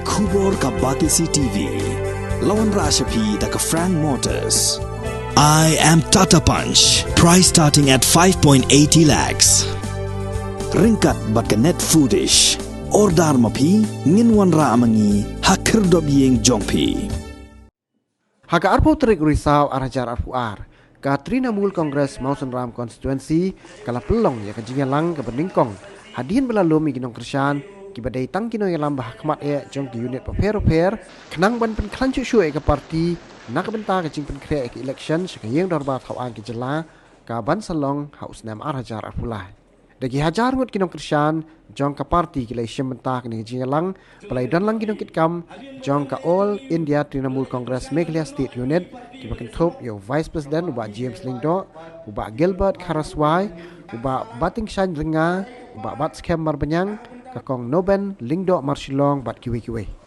Ïohbor ka Batisi TV. Lawan Rashapi da ka Frank Motors. I am Tata Punch. Price starting at 5.80 lakhs. Ringkat bat ka net foodish. Ordar mapi nginwan ra amangi hakir dob yeng jongpi. Haka arpo terik risau arajar arpuar. Ka Trinamool Kongres Mawsynram Constituency kala pelong ya kejingalang ke beningkong. Hadian belalum iginong kersan kibadai tang kino yalam bah khmat jong ki unit paper kenang ban pen klan chu ke parti nak benta ke jing pen kre ke election sekayeng dorba thawan ke jela ka ban salong haus nam arajar arpulai dagi hajar ngut kinong kersan jong ka parti ki lai syem benta ke jingalang pelai dan lang kinong kitkam jong ka All India Trinamool Congress Meghalaya State Unit ki bakin thop yo Vice President uba James Lingdo uba Gilbert Kharaswai uba Bating Shan Ringa uba Bat Scam Marbanyang kakong Noben Lingdo Marshilong bat kiwi-kiwi.